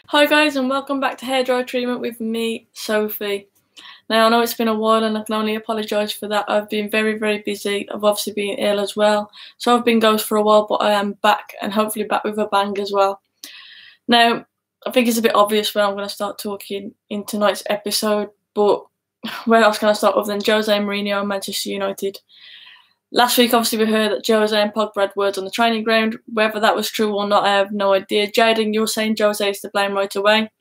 Hi guys, and welcome back to Hairdryer Treatment with me, Sophie. Now I know it's been a while and I can only apologise for that. I've been very busy. I've obviously been ill as well. So I've been ghost for a while, but I am back and hopefully back with a bang as well. Now, I think it's a bit obvious where I'm going to start talking in tonight's episode, but where else can I start other than Jose Mourinho and Manchester United? Last week, obviously, we heard that Jose and Pogba had words on the training ground. Whether that was true or not, I have no idea. Jaden, you're saying Jose is to blame right away.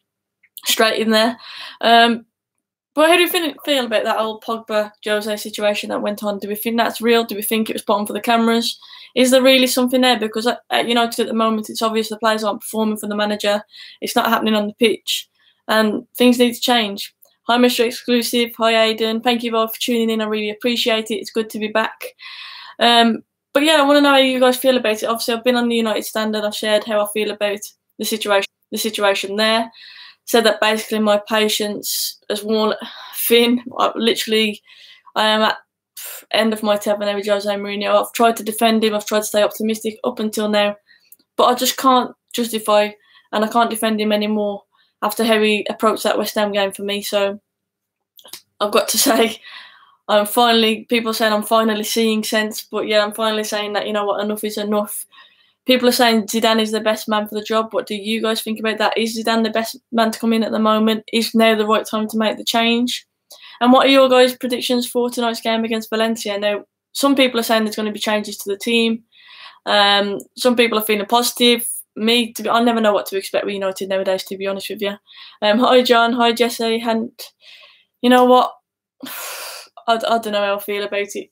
Straight in there. But how do you feel about that whole Pogba-Jose situation that went on? Do we think that's real? Do we think it was put on for the cameras? Is there really something there? Because at United at the moment, it's obvious the players aren't performing for the manager. It's not happening on the pitch. And things need to change. Hi, Mr. Exclusive. Hi, Aidan. Thank you all for tuning in. I really appreciate it. It's good to be back. But yeah, I want to know how you guys feel about it. Obviously, I've been on the United Standard. I've shared how I feel about the situation there. Said that basically my patience has worn thin. I am at end of my tether now with Jose Mourinho. I've tried to defend him. I've tried to stay optimistic up until now. But I just can't justify and I can't defend him anymore after how he approached that West Ham game for me. So I've got to say, people are saying I'm finally seeing sense. But yeah, I'm finally saying that, you know what, enough is enough. People are saying Zidane is the best man for the job. What do you guys think about that? Is Zidane the best man to come in at the moment? Is now the right time to make the change? And what are your guys' predictions for tonight's game against Valencia? Now, some people are saying there's going to be changes to the team. Some people are feeling positive. I never know what to expect with United nowadays, to be honest with you. Hi, John. Hi, Jesse. And you know what? I don't know how I feel about it.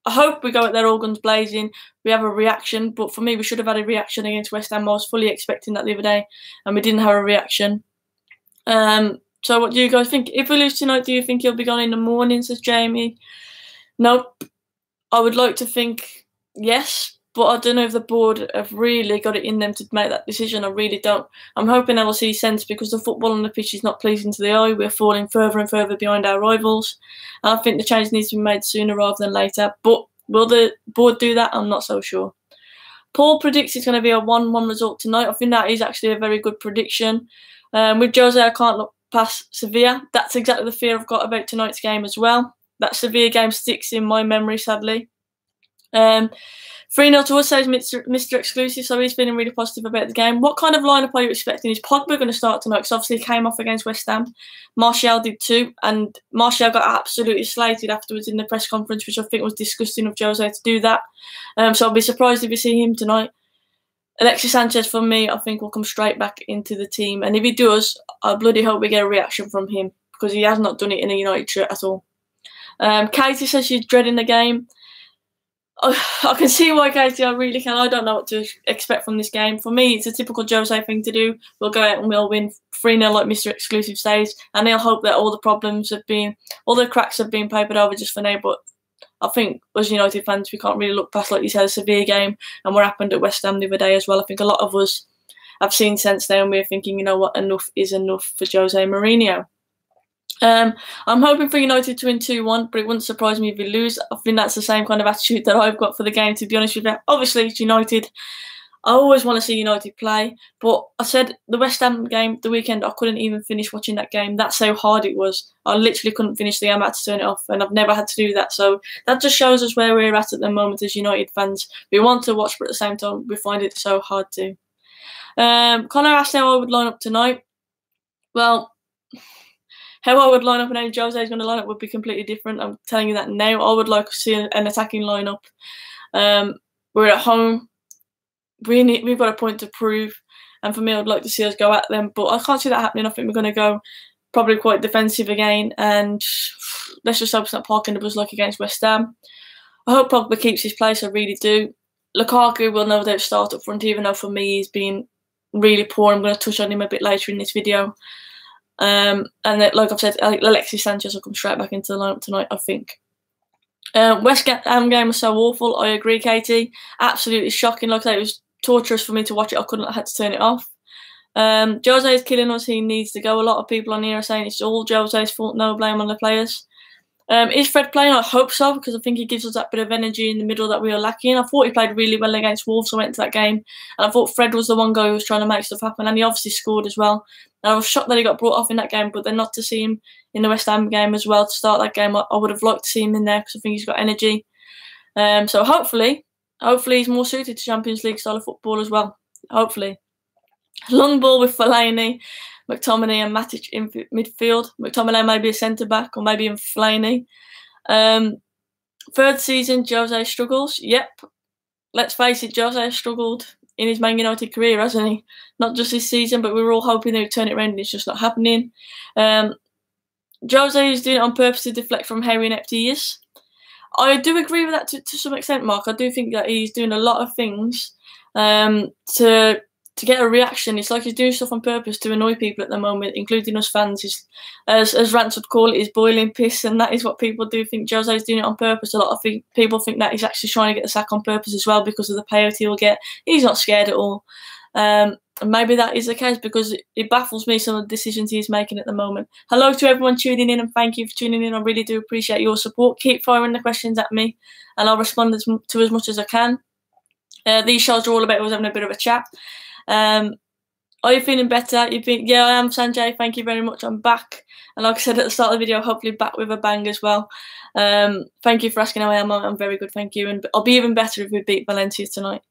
I hope we go out there all guns blazing. We have a reaction, but for me, we should have had a reaction against West Ham. I was fully expecting that the other day, and we didn't have a reaction. So what do you guys think? If we lose tonight, do you think he'll be gone in the morning, says Jamie? Nope. I would like to think yes, but I don't know if the board have really got it in them to make that decision. I really don't. I'm hoping I will see sense because the football on the pitch is not pleasing to the eye. We're falling further and further behind our rivals. And I think the change needs to be made sooner rather than later. But will the board do that? I'm not so sure. Paul predicts it's going to be a 1-1 result tonight. I think that is actually a very good prediction. With Jose, I can't look past Sevilla. That's exactly the fear I've got about tonight's game as well. That Sevilla game sticks in my memory, sadly. 3-0 to us, says Mr. Exclusive, so he's feeling really positive about the game. What kind of lineup are you expecting? Is Pogba going to start tonight? Because obviously he came off against West Ham. Martial did too, and Martial got absolutely slated afterwards in the press conference, which I think was disgusting of Jose to do that. So I'll be surprised if we see him tonight. Alexis Sanchez, for me, I think will come straight back into the team. And if he does, I bloody hope we get a reaction from him, because he has not done it in a United shirt at all. Katie says she's dreading the game. I can see why, Katie, I really can. I don't know what to expect from this game. For me, it's a typical Jose thing to do. We'll go out and we'll win 3-0 like Mr. Exclusive says, and he'll hope that all the cracks have been papered over just for now. But I think as United fans, we can't really look past, like you said, a severe game and what happened at West Ham the other day as well. I think a lot of us have seen sense now and we're thinking, you know what, enough is enough for Jose Mourinho. I'm hoping for United to win 2-1, but it wouldn't surprise me if we lose. I think that's the same kind of attitude that I've got for the game, to be honest with you. Obviously, it's United. I always want to see United play, but I said the West Ham game the weekend, I couldn't even finish watching that game. That's how hard it was. I literally couldn't finish the game. I had to turn it off, and I've never had to do that. So that just shows us where we're at the moment as United fans. We want to watch, but at the same time, we find it so hard to. Connor asked how I would line up tonight. Well, how I would line up and how Jose is going to line up would be completely different. I'm telling you that now. I would like to see an attacking lineup. We're at home. We've got a point to prove. And for me, I'd like to see us go at them. But I can't see that happening. I think we're going to go probably quite defensive again. And let's just hope it's not parking the bus like against West Ham. I hope Pogba keeps his place. I really do. Lukaku will no doubt start up front, even though for me he's been really poor. I'm going to touch on him a bit later in this video. And like I've said, Alexis Sanchez will come straight back into the lineup tonight, I think. West Ham game was so awful. I agree, Katie. Absolutely shocking. Like I said, it was torturous for me to watch it. I had to turn it off. Jose is killing us. He needs to go. A lot of people on here are saying it's all Jose's fault. No blame on the players. Is Fred playing? I hope so, because I think he gives us that bit of energy in the middle that we were lacking. I thought he played really well against Wolves. I went to that game, and I thought Fred was the one guy who was trying to make stuff happen, and he obviously scored as well. And I was shocked that he got brought off in that game, but then not to see him in the West Ham game as well to start that game. I would have liked to see him in there because I think he's got energy. So hopefully he's more suited to Champions League style of football as well. Hopefully. Long ball with Fellaini, McTominay and Matic in midfield. McTominay maybe a centre-back or maybe in Fellaini. Third season, Jose struggles. Yep. Let's face it, Jose has struggled in his Man United career, hasn't he? Not just this season, but we were all hoping they would turn it around and it's just not happening. Jose is doing it on purpose to deflect from how inept he is. I do agree with that to some extent, Mark. I do think that he's doing a lot of things to get a reaction. It's like he's doing stuff on purpose to annoy people at the moment, including us fans. He's, as Rance would call it, he's boiling piss, and that is what people do think Jose is doing it on purpose. A lot of people think that he's actually trying to get the sack on purpose as well because of the payout he'll get. He's not scared at all. And maybe that is the case because it baffles me, some of the decisions he's making at the moment. Hello to everyone tuning in, and thank you for tuning in. I really do appreciate your support. Keep firing the questions at me and I'll respond to as much as I can. These shows are all about us having a bit of a chat. Are you feeling better? Yeah, I am, Sanjay. Thank you very much. I'm back. And like I said at the start of the video, hopefully back with a bang as well. Thank you for asking how I am. I'm very good, thank you. And I'll be even better if we beat Valencia tonight.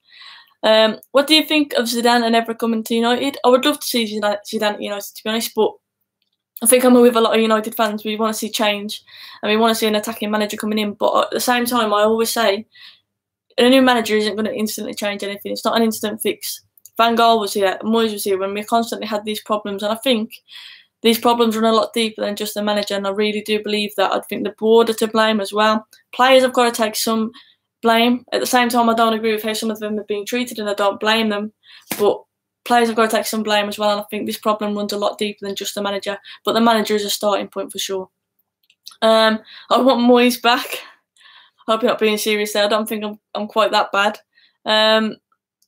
What do you think of Zidane and Evra coming to United? I would love to see Zidane at United, to be honest, but I think I'm with a lot of United fans. We want to see change and we want to see an attacking manager coming in. But at the same time, I always say a new manager isn't going to instantly change anything. It's not an instant fix. Van Gaal was here, Moyes was here when we constantly had these problems, and I think these problems run a lot deeper than just the manager, and I really do believe that. I think the board are to blame as well. Players have got to take some blame. At the same time, I don't agree with how some of them are being treated, and I don't blame them, but players have got to take some blame as well, and I think this problem runs a lot deeper than just the manager, but the manager is a starting point for sure. I want Moyes back. I hope you're not being serious there. I don't think I'm quite that bad.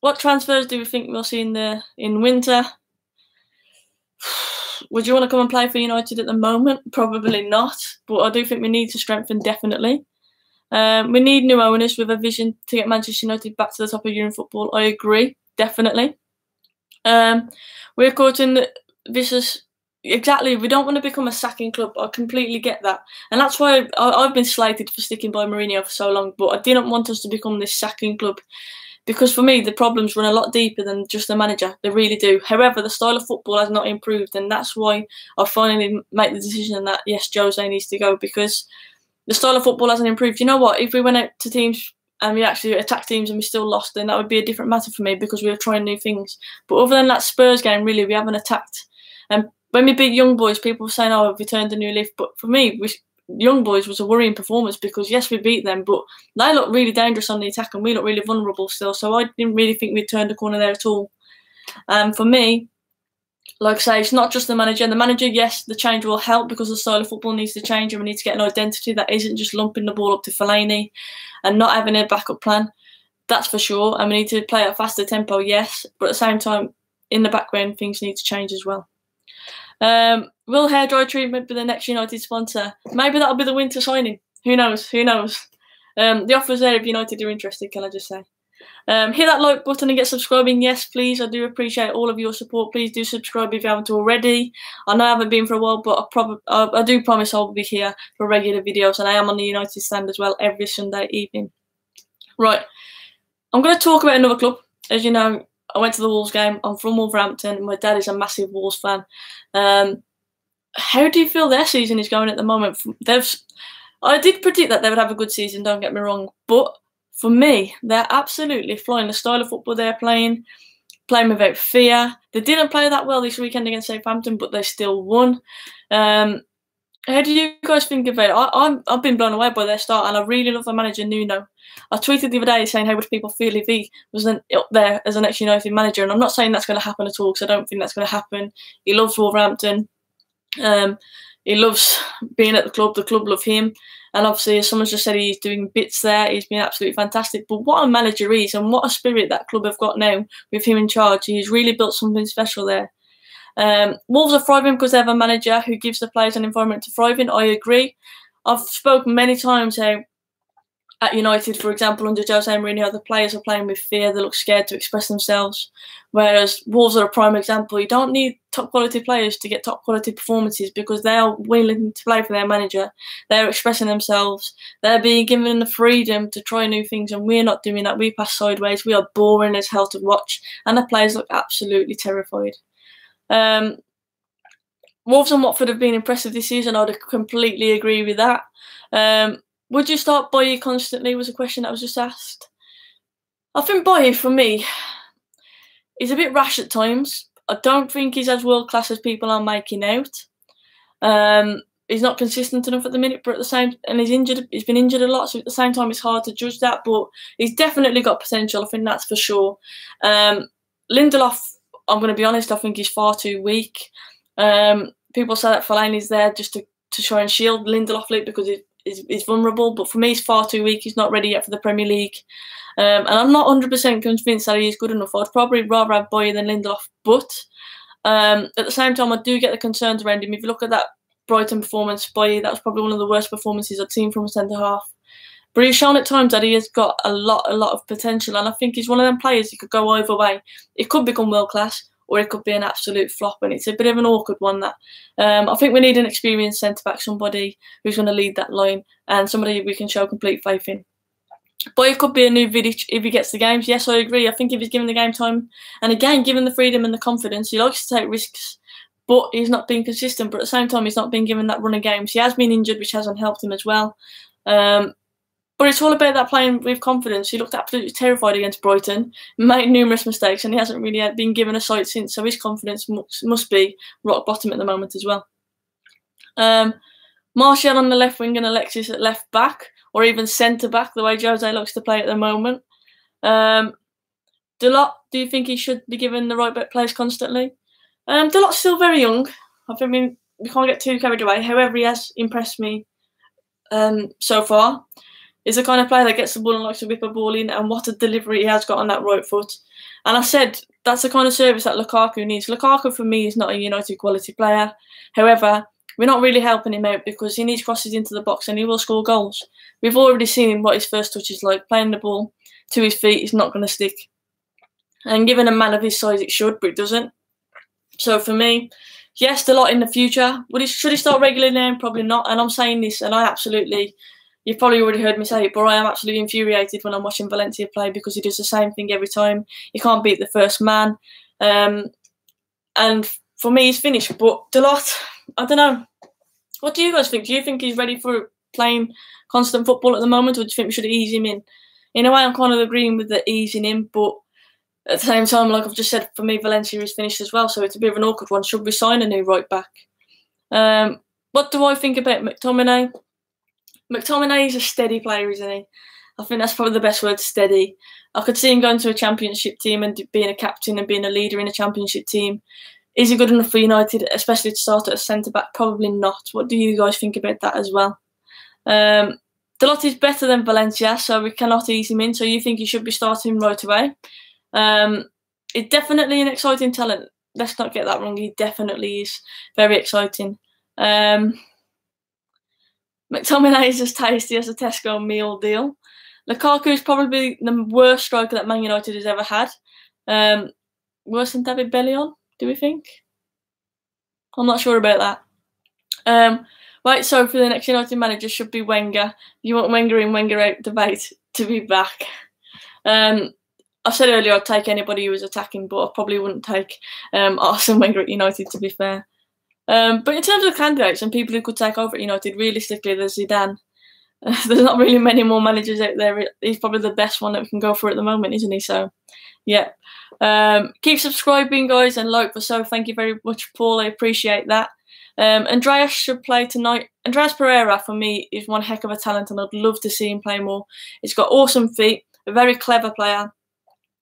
What transfers do we think we'll see in winter? Would you want to come and play for United at the moment? Probably not, but I do think we need to strengthen, definitely. We need new owners with a vision to get Manchester United back to the top of European football. I agree, definitely. We're caught in the vicious... Exactly, we don't want to become a sacking club. I completely get that. And that's why I've been slated for sticking by Mourinho for so long, but I didn't want us to become this sacking club. Because for me, the problems run a lot deeper than just the manager. They really do. However, the style of football has not improved, and that's why I finally made the decision that, yes, Jose needs to go, because the style of football hasn't improved. You know what? If we went out to teams and we actually attacked teams and we still lost, then that would be a different matter for me because we were trying new things. But other than that Spurs game, really, we haven't attacked. And when we beat Young Boys, people were saying, oh, have we turned a new leaf? But for me, Young Boys was a worrying performance because, yes, we beat them, but they looked really dangerous on the attack and we look really vulnerable still. So I didn't really think we'd turned a corner there at all. For me, like I say, it's not just the manager. The manager, yes, the change will help because the style of football needs to change and we need to get an identity that isn't just lumping the ball up to Fellaini and not having a backup plan. That's for sure. And we need to play at a faster tempo, yes, but at the same time, in the background, things need to change as well. Will hairdryer treatment be the next United sponsor? Maybe that'll be the winter signing. Who knows? Who knows? The offer's there if United are interested, can I just say. Hit that like button and get subscribing. Yes, please. I do appreciate all of your support. Please do subscribe if you haven't already. I know I haven't been for a while, but I do promise I'll be here for regular videos, and I am on the United stand as well every Sunday evening. Right. I'm going to talk about another club. As you know, I went to the Wolves game. I'm from Wolverhampton. My dad is a massive Wolves fan. How do you feel their season is going at the moment? I did predict that they would have a good season, don't get me wrong. But for me, they're absolutely flying. The style of football they're playing without fear. They didn't play that well this weekend against Southampton, but they still won. How do you guys think about it? I've been blown away by their start, and I really love the manager, Nuno. I tweeted the other day saying how would people feel if he was up there as an ex-United manager, and I'm not saying that's going to happen at all because I don't think that's going to happen. He loves Wolverhampton. He loves being at the club love him, and obviously as someone's just said, he's doing bits there. He's been absolutely fantastic. But what a manager he is, and what a spirit that club have got now with him in charge. He's really built something special there. Wolves are thriving because they have a manager who gives the players an environment to thrive in. I agree. I've spoken many times how at United, for example, under Jose Mourinho, the players are playing with fear. They look scared to express themselves. Whereas Wolves are a prime example. You don't need top quality players to get top quality performances because they are willing to play for their manager. They're expressing themselves. They're being given the freedom to try new things, and we're not doing that. We pass sideways. We are boring as hell to watch, and the players look absolutely terrified. Wolves and Watford have been impressive this season. I'd completely agree with that. Would you start Boye constantly was a question that was just asked. I think Boye, for me, is a bit rash at times. I don't think he's as world class as people are making out. He's not consistent enough at the minute, but at the same, and he's injured. He's been injured a lot, so at the same time, it's hard to judge that. But he's definitely got potential. I think that's for sure. Lindelof, I'm going to be honest, I think he's far too weak. People say that Fellaini's there just to try and shield Lindelof because he's vulnerable, but for me, he's far too weak. He's not ready yet for the Premier League. And I'm not 100% convinced that he is good enough. I'd probably rather have Boye than Lindelof, but at the same time, I do get the concerns around him. If you look at that Brighton performance, Boye, that was probably one of the worst performances I'd seen from a centre-half. But he's shown at times that he has got a lot of potential, and I think he's one of them players who could go either way. It could become world-class, or it could be an absolute flop, and it's a bit of an awkward one, that. I think we need an experienced centre-back, somebody who's going to lead that line, and somebody we can show complete faith in. Boye could be a new Vidic if he gets the games. Yes, I agree. I think if he's given the game time, and again, given the freedom and the confidence, he likes to take risks, but he's not being consistent. But at the same time, he's not being given that run of games. He has been injured, which hasn't helped him as well. But it's all about that playing with confidence. He looked absolutely terrified against Brighton, made numerous mistakes, and he hasn't really been given a sight since, so his confidence must be rock bottom at the moment as well. Martial on the left wing and Alexis at left back, or even centre back, the way Jose likes to play at the moment. Dalot, do you think he should be given the right back place constantly? Dalot's still very young. I think we can't get too carried away. However, he has impressed me so far. He's the kind of player that gets the ball and likes to whip a ball in, and what a delivery he has got on that right foot. And I said that's the kind of service that Lukaku needs. Lukaku, for me, is not a United quality player. However, we're not really helping him out because he needs crosses into the box and he will score goals. We've already seen what his first touch is like. Playing the ball to his feet is not going to stick. And given a man of his size, it should, but it doesn't. So for me, yes, a lot in the future. Should he start regularly now? Probably not. And I'm saying this, and I absolutely... You've probably already heard me say it, but I am absolutely infuriated when I'm watching Valencia play because he does the same thing every time. He can't beat the first man. And for me, he's finished. But Dalot, I don't know. What do you guys think? Do you think he's ready for playing constant football at the moment, or do you think we should ease him in? In a way, I'm kind of agreeing with the easing in, but at the same time, like I've just said, for me, Valencia is finished as well, so it's a bit of an awkward one. Should we sign a new right back? What do I think about McTominay? McTominay is a steady player, isn't he? I think that's probably the best word, steady. I could see him going to a championship team and being a captain and being a leader in a championship team. Is he good enough for United, especially to start at a centre-back? Probably not. What do you guys think about that as well? Dalot is better than Valencia, so we cannot ease him in. So you think he should be starting right away? He's definitely an exciting talent. Let's not get that wrong. He definitely is very exciting. McTominay is as tasty as a Tesco meal deal. Lukaku is probably the worst striker that Man United has ever had. Worse than David Bellion, do we think? I'm not sure about that. Right, so for the next United manager should be Wenger. You want Wenger in, Wenger out debate to be back. I said earlier I'd take anybody who was attacking, but I probably wouldn't take Arsene Wenger at United, to be fair. But in terms of candidates and people who could take over at United, realistically, there's Zidane. There's not really many more managers out there. He's probably the best one that we can go for at the moment, isn't he? So, yeah. Keep subscribing, guys, and like for so. Thank you very much, Paul. I appreciate that. Andreas should play tonight. Andreas Pereira, for me, is one heck of a talent, and I'd love to see him play more. He's got awesome feet, a very clever player.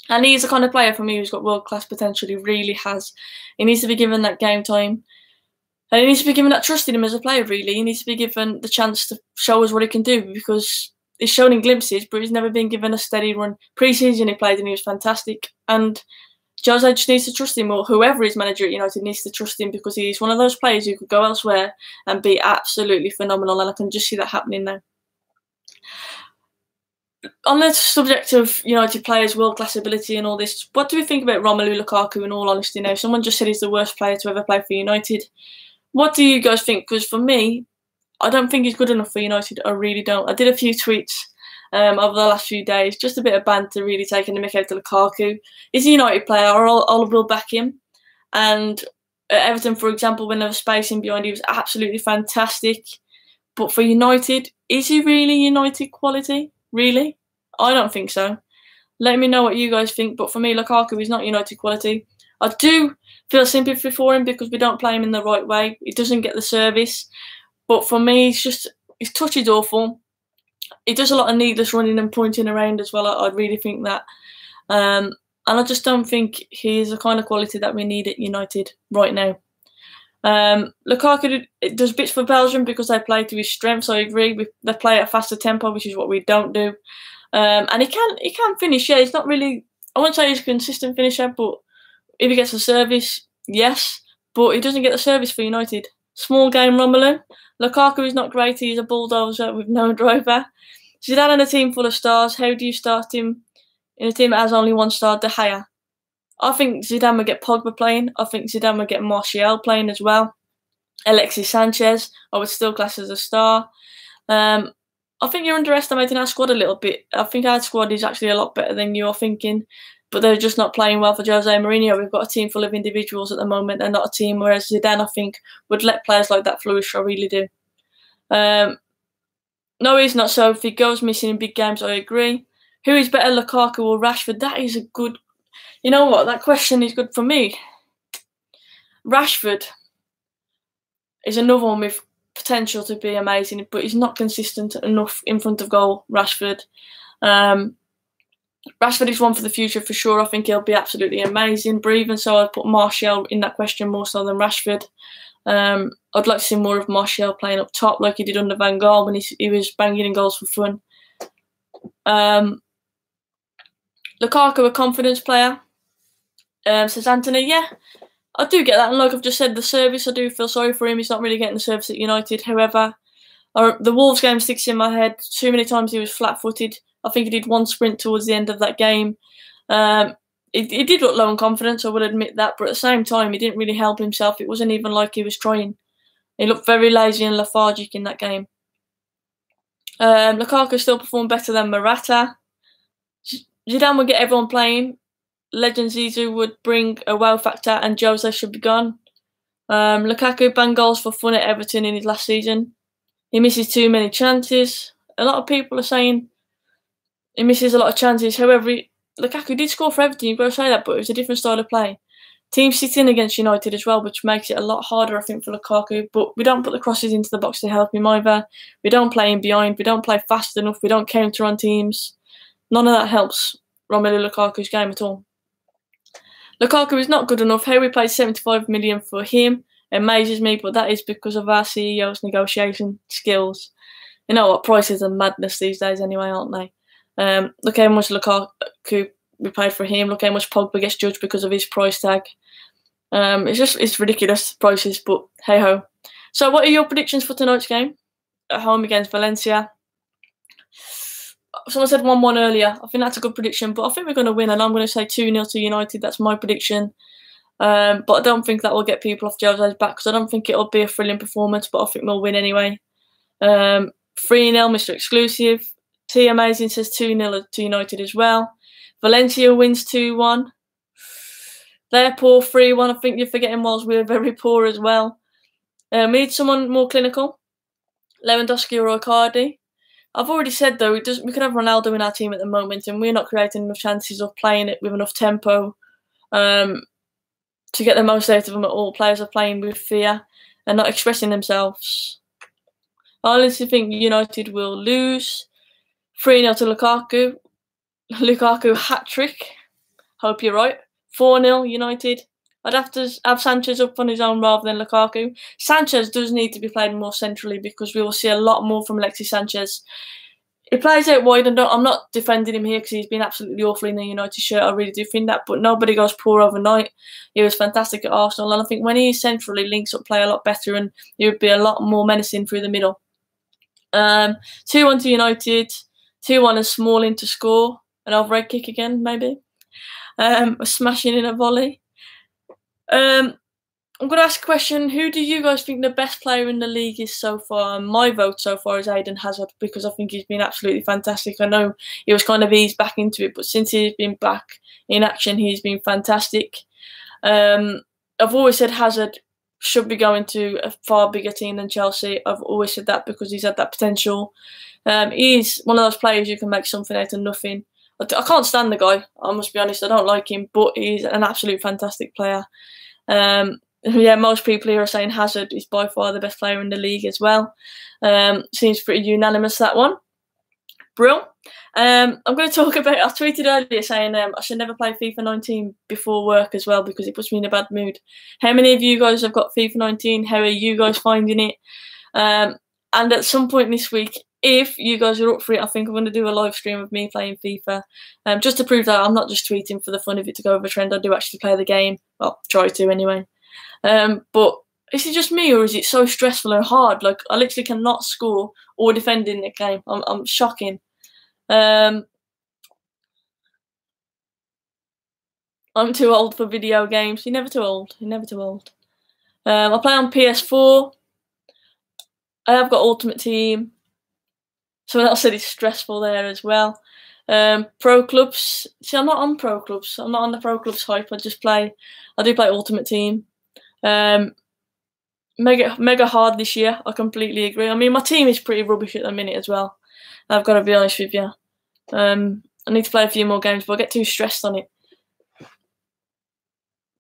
And he's the kind of player, for me, who's got world-class potential. He really has. He needs to be given that game time. And he needs to be given that trust in him as a player, really. He needs to be given the chance to show us what he can do, because he's shown in glimpses, but he's never been given a steady run. Pre-season he played and he was fantastic. And Jose just needs to trust him, or whoever is manager at United needs to trust him, because he's one of those players who could go elsewhere and be absolutely phenomenal, and I can just see that happening now. On the subject of United players' world-class ability and all this, what do we think about Romelu Lukaku, in all honesty now? Someone just said he's the worst player to ever play for United. What do you guys think? Because for me, I don't think he's good enough for United. I really don't. I did a few tweets over the last few days, just a bit of banter, really taking the mick out of Lukaku. He's a United player, I will back him. And at Everton, for example, when there was space in behind, he was absolutely fantastic. But for United, is he really United quality? Really? I don't think so. Let me know what you guys think. But for me, Lukaku is not United quality. I do feel sympathy for him because we don't play him in the right way. He doesn't get the service. But for me, his touch is awful. He does a lot of needless running and pointing around as well. I really think that. And I just don't think he's the kind of quality that we need at United right now. Lukaku does bits for Belgium because they play to his strengths. I agree. They play at a faster tempo, which is what we don't do. And he can finish. Yeah, he's not really. I won't say he's a consistent finisher, but if he gets the service, yes. But he doesn't get the service for United. Small game Romelu. Lukaku is not great. He's a bulldozer with no driver. Zidane in a team full of stars. How do you start him in a team that has only one star? De Gea. I think Zidane would get Pogba playing. I think Zidane would get Martial playing as well. Alexis Sanchez, I would still class as a star. I think you're underestimating our squad a little bit. I think our squad is actually a lot better than you're thinking, but they're just not playing well for Jose Mourinho. We've got a team full of individuals at the moment and not a team, whereas Zidane, I think, would let players like that flourish. I really do. No, he's not so. If he goes missing in big games, I agree. Who is better, Lukaku or Rashford? That is a good... You know what? That question is good for me. Rashford is another one with potential to be amazing, but he's not consistent enough in front of goal, Rashford. Rashford is one for the future for sure. I think he'll be absolutely amazing. But even so, I'd put Martial in that question more so than Rashford. I'd like to see more of Martial playing up top like he did under Van Gaal when he was banging in goals for fun. Lukaku, a confidence player. Says Anthony, yeah, I do get that. And like I've just said, the service, I do feel sorry for him. He's not really getting the service at United. However, the Wolves game sticks in my head. Too many times he was flat-footed. I think he did one sprint towards the end of that game. He did look low on confidence, I will admit that, but at the same time, he didn't really help himself. It wasn't even like he was trying. He looked very lazy and lethargic in that game. Lukaku still performed better than Morata. Zidane would get everyone playing. Legend Zizou would bring a wow factor, and Jose should be gone. Lukaku banged goals for fun at Everton in his last season. He misses too many chances. A lot of people are saying he misses a lot of chances. However, Lukaku did score for Everton, you've got to say that, but it was a different style of play. Teams sit in against United as well, which makes it a lot harder, I think, for Lukaku. But we don't put the crosses into the box to help him either. We don't play in behind. We don't play fast enough. We don't counter on teams. None of that helps Romelu Lukaku's game at all. Lukaku is not good enough. How we paid $75 million for him amazes me, but that is because of our CEO's negotiation skills. You know what? Prices are madness these days anyway, aren't they? Look how much Lukaku we paid for him. Look how much Pogba gets judged because of his price tag. It's ridiculous prices, but hey ho. So, what are your predictions for tonight's game at home against Valencia? Someone said 1-1 earlier. I think that's a good prediction, but I think we're going to win, and I'm going to say 2-0 to United. That's my prediction. But I don't think that will get people off Jose's back because I don't think it'll be a thrilling performance, but I think we'll win anyway. 3-0, Mr. Exclusive. T Amazing says 2-0 to United as well. Valencia wins 2-1. They're poor, 3-1. I think you're forgetting whilst we're very poor as well. We need someone more clinical. Lewandowski or Icardi. I've already said though, we could have Ronaldo in our team at the moment, and we're not creating enough chances or playing it with enough tempo to get the most out of them at all. Players are playing with fear and not expressing themselves. I honestly think United will lose 3-0 to Lukaku. Lukaku hat-trick. Hope you're right. 4-0 United. I'd have to have Sanchez up on his own rather than Lukaku. Sanchez does need to be played more centrally because we will see a lot more from Alexis Sanchez. He plays out wide, and I'm not defending him here because he's been absolutely awful in the United shirt. I really do think that, but nobody goes poor overnight. He was fantastic at Arsenal, and I think when he's centrally, links up play a lot better, and he would be a lot more menacing through the middle. 2-1 to United, 2-1 as Smalling to score, an overhead kick again, maybe. Smashing in a volley. I'm going to ask a question. Who do you guys think the best player in the league is so far? And my vote so far is Eden Hazard, because I think he's been absolutely fantastic. I know he was kind of eased back into it, but since he's been back in action, he's been fantastic. I've always said Hazard should be going to a far bigger team than Chelsea. I've always said that because he's had that potential. He's one of those players you can make something out of nothing. I can't stand the guy, I must be honest. I don't like him, but he's an absolute fantastic player. Yeah, most people here are saying Hazard is by far the best player in the league as well. Seems pretty unanimous, that one. Brill. I'm going to talk about, I tweeted earlier saying I should never play FIFA 19 before work as well because it puts me in a bad mood. How many of you guys have got FIFA 19? How are you guys finding it? And at some point this week, if you guys are up for it, I think I'm going to do a live stream of me playing FIFA, just to prove that I'm not just tweeting for the fun of it to go over a trend. I do actually play the game. Well, try to anyway. But is it just me, or is it so stressful and hard? Like, I literally cannot score or defend in the game. I'm shocking. I'm too old for video games. You're never too old. You're never too old. I play on PS4. I have got Ultimate Team. Someone else said it's stressful there as well. Pro clubs. See, I'm not on pro clubs. I'm not on the pro clubs hype. I do play Ultimate Team. Mega hard this year. I completely agree. I mean, my team is pretty rubbish at the minute as well. I've got to be honest with you. I need to play a few more games, but I get too stressed on it.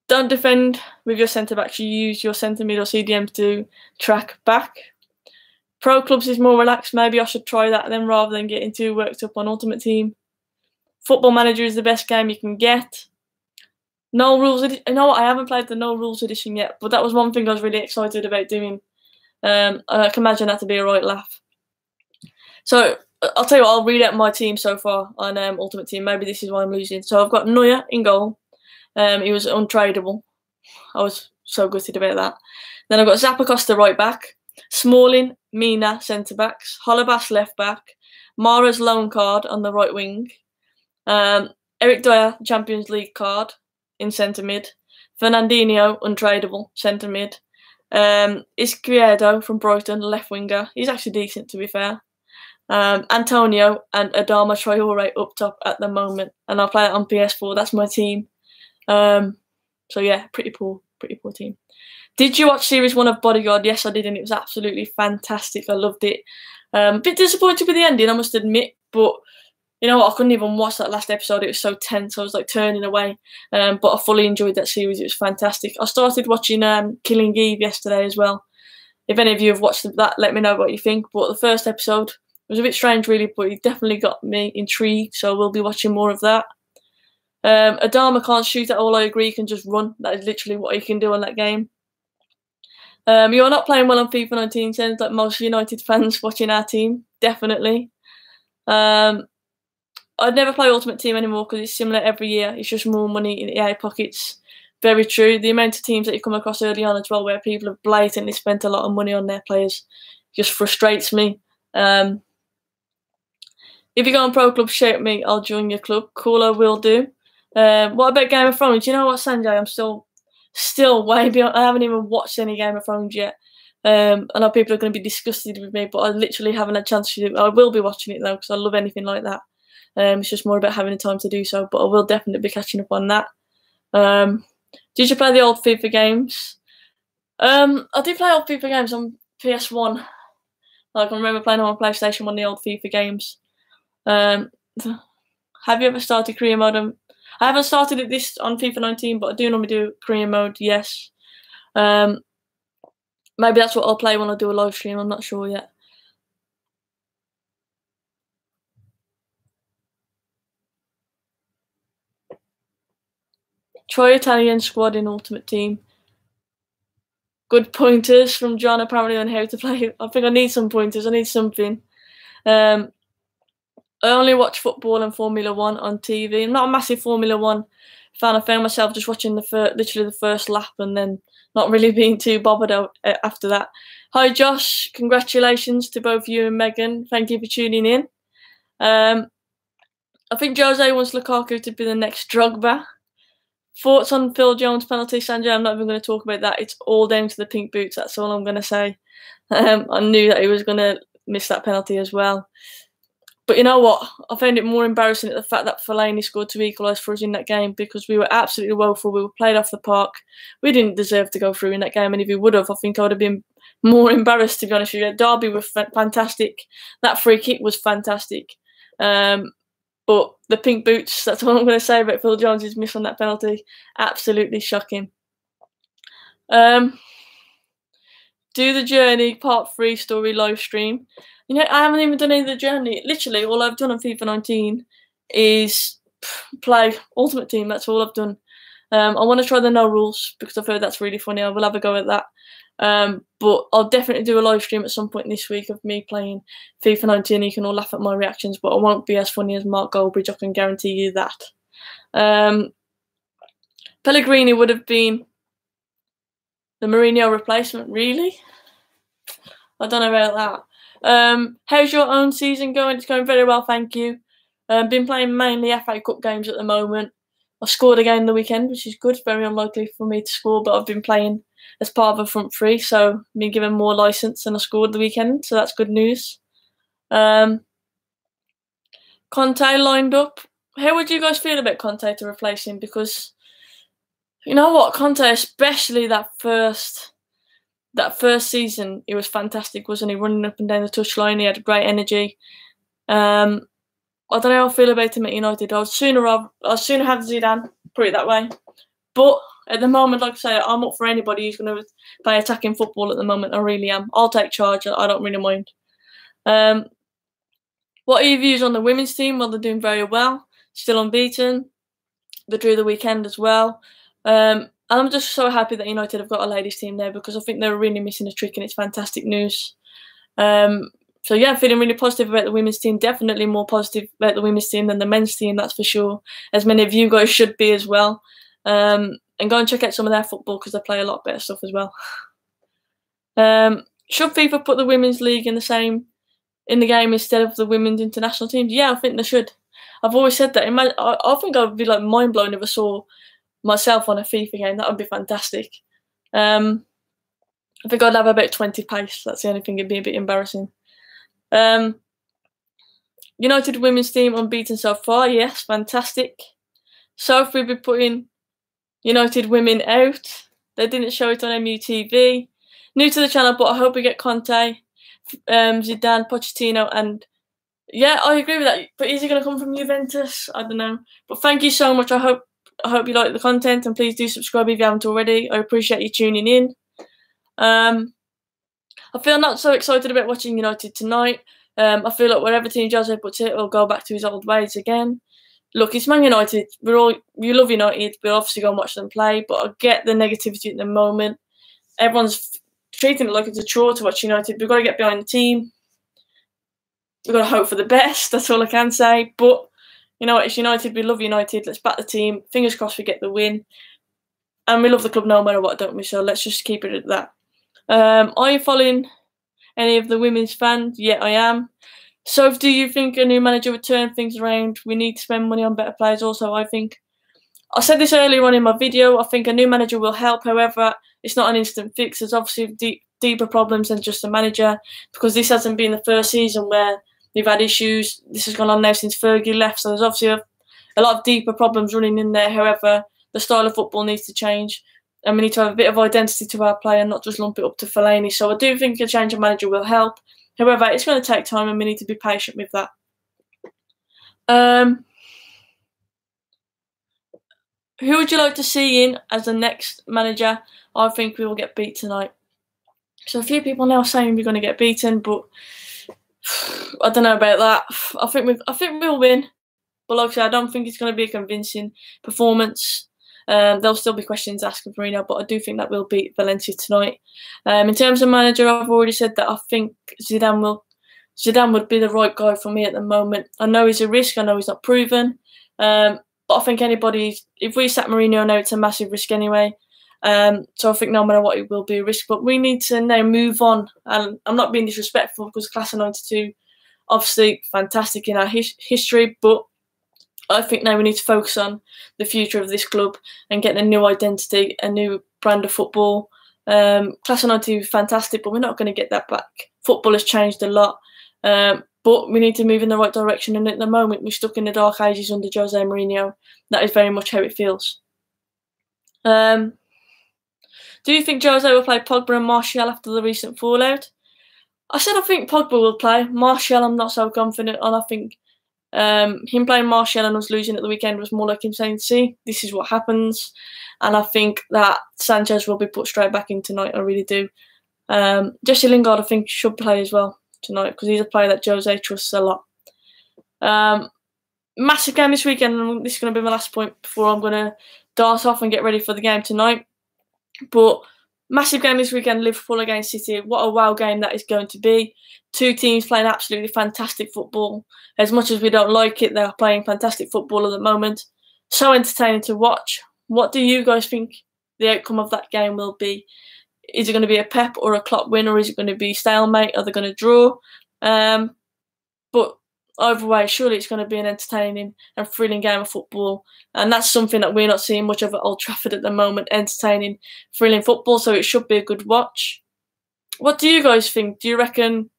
Don't defend with your centre backs. You use your centre mid or CDM to track back. Pro clubs is more relaxed. Maybe I should try that then rather than getting too worked up on Ultimate Team. Football Manager is the best game you can get. No rules edition. You know what? I haven't played the no rules edition yet, but that was one thing I was really excited about doing. I can imagine that to be a right laugh. So I'll tell you what. I'll read out my team so far on Ultimate Team. Maybe this is why I'm losing. So I've got Neuer in goal. He was untradeable. I was so gutted about that. Then I've got Zappacosta right back, Smalling, Mina centre backs, Holebas left back, Mara's lone card on the right wing, Eric Dyer Champions League card in centre mid, Fernandinho untradeable centre mid, Izquierdo from Brighton left winger. He's actually decent to be fair. Antonio and Adama Traore up top at the moment, and I'll play it on PS4. That's my team. So yeah, pretty poor team. Did you watch Series 1 of Bodyguard? Yes, I did, and it was absolutely fantastic. I loved it. A bit disappointed with the ending, I must admit, but you know what? I couldn't even watch that last episode. It was so tense. I was like turning away. But I fully enjoyed that series. It was fantastic. I started watching Killing Eve yesterday as well. If any of you have watched that, let me know what you think. But the first episode was a bit strange, really, but it definitely got me intrigued. So we'll be watching more of that. Adama can't shoot at all. I agree. He can just run. That is literally what he can do on that game. You're not playing well on FIFA 19. Sounds like most United fans watching our team. Definitely. I'd never play Ultimate Team anymore because it's similar every year. It's just more money in EA pockets. Very true. The amount of teams that you come across early on as well where people have blatantly spent a lot of money on their players just frustrates me. If you go on Pro Club, shout me. I'll join your club. Cool, I will do. What about Game of Thrones? You know what, Sanjay? I'm still way beyond. I haven't even watched any Game of Thrones yet. I know people are going to be disgusted with me, but I literally haven't had a chance to do it. I will be watching it though because I love anything like that. It's just more about having the time to do so, but I will definitely be catching up on that. Did you play the old FIFA games? I did play old FIFA games on PS1. Like, I remember playing on PlayStation 1 the old FIFA games. Have you ever started career mode? I haven't started it this on FIFA 19, but I do normally do career mode, yes. Maybe that's what I'll play when I do a live stream, I'm not sure yet. Try Italian squad in Ultimate Team. Good pointers from John apparently on how to play. I think I need some pointers. I need something. I only watch football and Formula One on TV. I'm not a massive Formula One fan. I found myself just watching literally the first lap and then not really being too bothered after that. Hi Josh, congratulations to both you and Megan. Thank you for tuning in. I think Jose wants Lukaku to be the next Drogba. Thoughts on Phil Jones' penalty, Sanjay? I'm not even going to talk about that. It's all down to the pink boots. That's all I'm going to say. I knew that he was going to miss that penalty as well. But you know what? I found it more embarrassing at the fact that Fellaini scored to equalise for us in that game, because we were absolutely woeful. We were played off the park. We didn't deserve to go through in that game, and if we would have, I think I would have been more embarrassed, to be honest with you. Derby was fantastic. That free kick was fantastic. But the pink boots, that's all I'm going to say about Phil Jones' miss on that penalty. Absolutely shocking. Do the Journey Part 3 story live stream. You know, I haven't even done any of the Journey. Literally, all I've done on FIFA 19 is play Ultimate Team. That's all I've done. I want to try the no rules, because I've heard that's really funny. I will have a go at that. But I'll definitely do a live stream at some point this week of me playing FIFA 19. You can all laugh at my reactions, but I won't be as funny as Mark Goldbridge, I can guarantee you that. Pellegrini would have been the Mourinho replacement, really? I don't know about that. How's your own season going? It's going very well, thank you. Been playing mainly FA Cup games at the moment. I scored again the weekend, which is good. It's very unlikely for me to score, but I've been playing as part of a front three, so I've been given more licence, and I scored the weekend, so that's good news. Conte lined up. How would you guys feel about Conte to replace him? Because you know what, Conte, especially that first season, he was fantastic, wasn't he? Running up and down the touchline, he had great energy. I don't know how I feel about him at United. I'd sooner have Zidane, put it that way. But at the moment, like I say, I'm up for anybody who's going to play attacking football at the moment. I really am. I'll take charge. I don't really mind. What are your views on the women's team? Well, they're doing very well. Still unbeaten. They drew the weekend as well. And I'm just so happy that United have got a ladies team there, because I think they're really missing a trick, and it's fantastic news. So yeah, feeling really positive about the women's team. Definitely more positive about the women's team than the men's team, that's for sure. As many of you guys should be as well. And go and check out some of their football, because they play a lot better stuff as well. Should FIFA put the women's league in the game instead of the women's international teams? Yeah, I think they should. I've always said that. I think I would be like mind blown if I saw myself on a FIFA game. That would be fantastic. I think I'd have about 20 pace. That's the only thing. It'd be a bit embarrassing. United women's team unbeaten so far. Yes, fantastic. So if we've been putting United women out, they didn't show it on MUTV. New to the channel, but I hope we get Conte, Zidane, Pochettino, and yeah, I agree with that. But is he going to come from Juventus? I don't know. But thank you so much. I hope you like the content, and please do subscribe if you haven't already. I appreciate you tuning in. I feel not so excited about watching United tonight. I feel like wherever Team Jose puts it, will go back to his old ways again. Look, it's Man United. You love United. We'll obviously go and watch them play, but I get the negativity at the moment. Everyone's treating it like it's a chore to watch United. We've got to get behind the team. We've got to hope for the best. That's all I can say. But you know what? It's United. We love United. Let's back the team. Fingers crossed we get the win. And we love the club no matter what, don't we? So let's just keep it at that. Are you following any of the women's fans? Yeah, I am. So do you think a new manager would turn things around? We need to spend money on better players also, I think. I said this earlier on in my video. I think a new manager will help. However, it's not an instant fix. There's obviously deeper problems than just a manager, because this hasn't been the first season where they've had issues. This has gone on now since Fergie left. So there's obviously a lot of deeper problems running in there. However, the style of football needs to change, and we need to have a bit of identity to our play and not just lump it up to Fellaini. So I do think a change of manager will help. However, it's going to take time, and we need to be patient with that. Who would you like to see in as the next manager? I think we will get beat tonight. So a few people now saying we're going to get beaten, but I don't know about that. I think we'll win, but like I said, I don't think it's going to be a convincing performance. There'll still be questions asked of Mourinho, but I do think that we'll beat Valencia tonight. In terms of manager, I've already said that I think Zidane will Zidane would be the right guy for me at the moment. I know he's a risk. I know he's not proven. But I think if we sack Mourinho now, it's a massive risk anyway. So I think no matter what, it will be a risk. But we need to now move on. And I'm not being disrespectful because Class of '92, obviously fantastic in our history. But I think now we need to focus on the future of this club and getting a new identity, a new brand of football. Class of '92 is fantastic, but we're not going to get that back. Football has changed a lot. But we need to move in the right direction, and at the moment we're stuck in the dark ages under Jose Mourinho. That is very much how it feels. Do you think Jose will play Pogba and Martial after the recent fallout? I said I think Pogba will play. Martial I'm not so confident on. I think him playing Martial and us losing at the weekend was more like him saying, see, this is what happens. And I think that Sanchez will be put straight back in tonight, I really do. Jesse Lingard I think should play as well tonight because he's a player that Jose trusts a lot. Massive game this weekend, and this is going to be my last point before I'm going to dart off and get ready for the game tonight. But massive game this weekend, Liverpool against City. What a wow game that is going to be. Two teams playing absolutely fantastic football. As much as we don't like it, they're playing fantastic football at the moment. So entertaining to watch. What do you guys think the outcome of that game will be? Is it going to be a Pep or a Klopp win, or is it going to be stalemate? Are they going to draw? But either way, surely it's going to be an entertaining and thrilling game of football. And that's something that we're not seeing much of at Old Trafford at the moment, entertaining, thrilling football. So it should be a good watch. What do you guys think? Do you reckon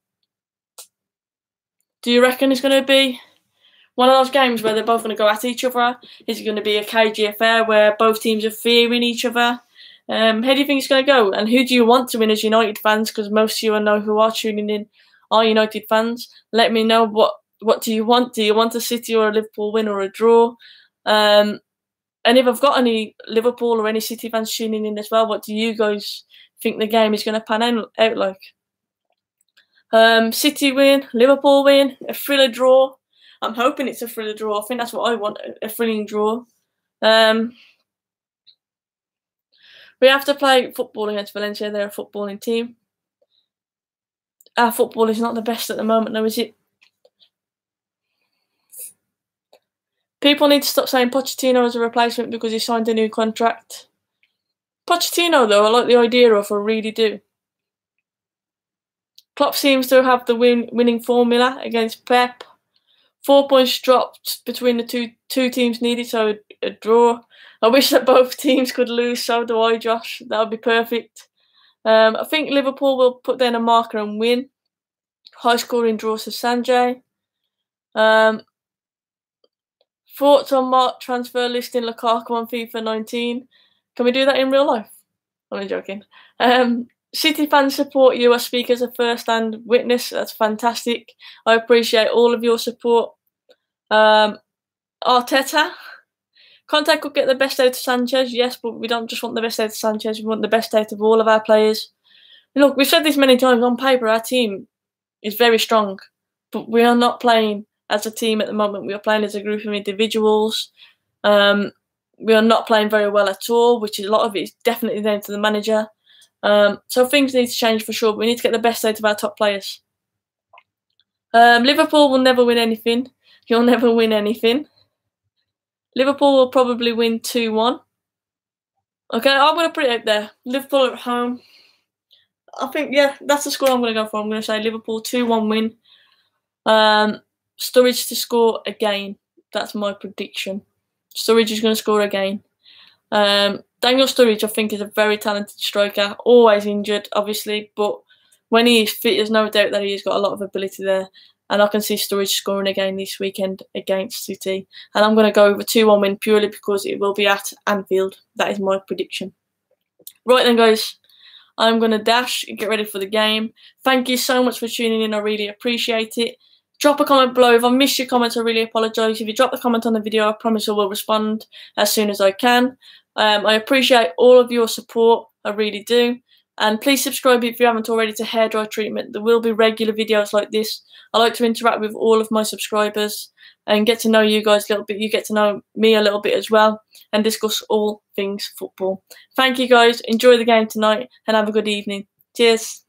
it's going to be one of those games where they're both going to go at each other? Is it going to be a cagey affair where both teams are fearing each other? How do you think it's going to go? And who do you want to win as United fans? Because most of you I know who are tuning in are United fans. Let me know what do you want? Do you want a City or a Liverpool win or a draw? And if I've got any Liverpool or any City fans tuning in as well, what do you guys think the game is going to pan out like? City win, Liverpool win, a thriller draw. I'm hoping it's a thriller draw. I think that's what I want, a thrilling draw. We have to play football against Valencia. They're a footballing team. Our football is not the best at the moment, though, is it? People need to stop saying Pochettino as a replacement because he signed a new contract. Pochettino, though, I like the idea of, I really do. Klopp seems to have the winning formula against Pep. 4 points dropped between the two teams needed, so a draw. I wish that both teams could lose, so do I, Josh. That would be perfect. I think Liverpool will put down a marker and win. High-scoring draw to Sanjay. Thoughts on Mark transfer listing Lukaku on FIFA 19? Can we do that in real life? I'm joking. City fans support you. I speak as a first-hand witness. That's fantastic. I appreciate all of your support. Arteta. Conte could get the best out of Sanchez, yes, but we don't just want the best out of Sanchez. We want the best out of all of our players. Look, we've said this many times. On paper, our team is very strong, but we are not playing as a team at the moment. We are playing as a group of individuals. We are not playing very well at all, which is a lot of it is definitely down to the manager. So things need to change for sure. But we need to get the best out of our top players. Liverpool will never win anything. You'll never win anything. Liverpool will probably win 2-1. Okay, I'm going to put it out there. Liverpool at home. I think, yeah, that's the score I'm going to go for. I'm going to say Liverpool 2-1 win. Sturridge to score again. That's my prediction. Sturridge is going to score again. Daniel Sturridge, I think, is a very talented striker. Always injured, obviously, but when he is fit, there's no doubt that he's got a lot of ability there. And I can see Sturridge scoring again this weekend against City. And I'm going to go over 2-1 win purely because it will be at Anfield. That is my prediction. Right then, guys. I'm going to dash and get ready for the game. Thank you so much for tuning in. I really appreciate it. Drop a comment below. If I missed your comments, I really apologise. If you drop a comment on the video, I promise I will respond as soon as I can. I appreciate all of your support. I really do. And please subscribe if you haven't already to Hairdryer Treatment. There will be regular videos like this. I like to interact with all of my subscribers and get to know you guys a little bit. You get to know me a little bit as well and discuss all things football. Thank you guys. Enjoy the game tonight and have a good evening. Cheers.